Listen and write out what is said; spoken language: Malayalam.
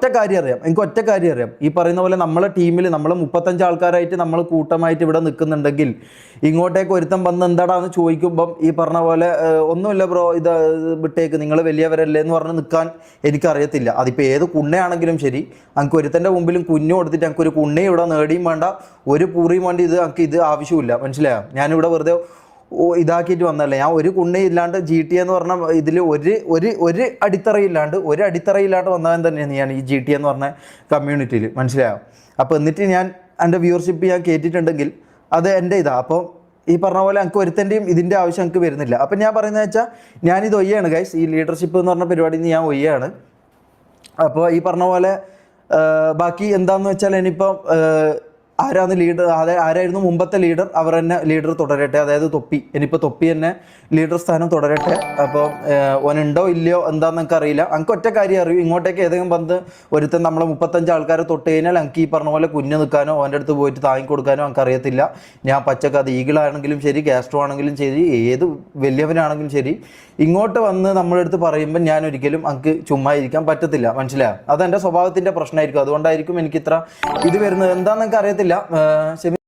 ഒറ്റ കാര്യം അറിയാം. ഈ പറയുന്ന പോലെ നമ്മളെ ടീമിൽ നമ്മൾ 35 ആൾക്കാരായിട്ട് നമ്മൾ കൂട്ടമായിട്ട് ഇവിടെ നിൽക്കുന്നുണ്ടെങ്കിൽ ഇങ്ങോട്ടേക്ക് ഒരുത്തം വന്ന് എന്താടാന്ന് ചോദിക്കുമ്പം ഈ പറഞ്ഞ പോലെ ഒന്നുമില്ല ബ്രോ, ഇത് വിട്ടേക്ക്, നിങ്ങൾ വലിയവരല്ലേ എന്ന് പറഞ്ഞ് നിൽക്കാൻ എനിക്കറിയത്തില്ല. അതിപ്പോൾ ഏത് കുണ്ണയാണെങ്കിലും ശരി, എനിക്ക് ഒരുത്തൻ്റെ മുമ്പിലും കുഞ്ഞു കൊടുത്തിട്ട് എനിക്ക് ഒരു കുണ്ണയും ഇവിടെ നേടിയും വേണ്ട, ഒരു പൂറിയും വേണ്ടി എനിക്ക് ഇത് ആവശ്യമില്ല. മനസ്സിലായോ? ഞാനിവിടെ വെറുതെ ഇതാക്കിയിട്ട് വന്നല്ലേ. ഞാൻ ഒരു കുണ്ണയും ഇല്ലാണ്ട് GT എന്ന് പറഞ്ഞ ഇതിൽ ഒരു അടിത്തറയില്ലാണ്ട് വന്നവൻ തന്നെയാണ് ഞാൻ ഈ GT എന്ന് പറഞ്ഞ കമ്മ്യൂണിറ്റിയിൽ. മനസ്സിലായോ? അപ്പോൾ എന്നിട്ട് ഞാൻ എൻ്റെ വ്യൂവർഷിപ്പ് ഞാൻ കയറ്റിയിട്ടുണ്ടെങ്കിൽ അത് എൻ്റെ ഇതാണ്. അപ്പോൾ ഈ പറഞ്ഞ പോലെ എനിക്ക് ഒരുത്തൻ്റെയും ഇതിൻ്റെ ആവശ്യം എനിക്ക് വരുന്നില്ല. അപ്പം ഞാൻ പറയുന്നത് വെച്ചാൽ ഞാനിത് ഒയ്യാണ് ഗൈസ്, ഈ ലീഡർഷിപ്പ് എന്ന് പറഞ്ഞ പരിപാടിയിൽ നിന്ന് ഞാൻ ഒയ്യാണ്. അപ്പോൾ ഈ പറഞ്ഞ പോലെ ബാക്കി എന്താണെന്ന് വെച്ചാൽ ഇനിയിപ്പം ആരാണ് ലീഡർ, ആരായിരുന്നു മുമ്പത്തെ ലീഡർ, അവർ തന്നെ ലീഡർ തുടരട്ടെ. അതായത് തൊപ്പി, ഇനിയിപ്പോൾ തൊപ്പി തന്നെ ലീഡർ സ്ഥാനം തുടരട്ടെ. അപ്പോൾ ഓനുണ്ടോ ഇല്ലയോ എന്താണെന്ന് എനിക്ക് അറിയില്ല. എനിക്ക് ഒറ്റ കാര്യം അറിയും, ഇങ്ങോട്ടേക്ക് ഏതെങ്കിലും വന്ന് ഒരുത്തൻ നമ്മളെ 35 ആൾക്കാരെ തൊട്ട് കഴിഞ്ഞാൽ എനിക്ക് ഈ പറഞ്ഞ പോലെ കുഞ്ഞു നിൽക്കാനോ അവൻ്റെ അടുത്ത് പോയിട്ട് താങ്ങിക്കൊടുക്കാനോ എനിക്ക് അറിയത്തില്ല. ഞാൻ പച്ചക്ക് അത് ഈഗിളാണെങ്കിലും ശരി, കാസ്ട്രോ ആണെങ്കിലും ശരി, ഏത് വലിയവനാണെങ്കിലും ശരി, ഇങ്ങോട്ട് വന്ന് നമ്മുടെ അടുത്ത് പറയുമ്പോൾ ഞാൻ ഒരിക്കലും എനിക്ക് ചുമ്മാ ഇരിക്കാൻ പറ്റത്തില്ല. മനസ്സിലായോ? അതെൻ്റെ സ്വഭാവത്തിൻ്റെ പ്രശ്നമായിരിക്കും. അതുകൊണ്ടായിരിക്കും എനിക്ക് ഇത്ര ഇത് വരുന്നത്. എന്താണെന്ന് എനിക്ക് അറിയത്തില്ല.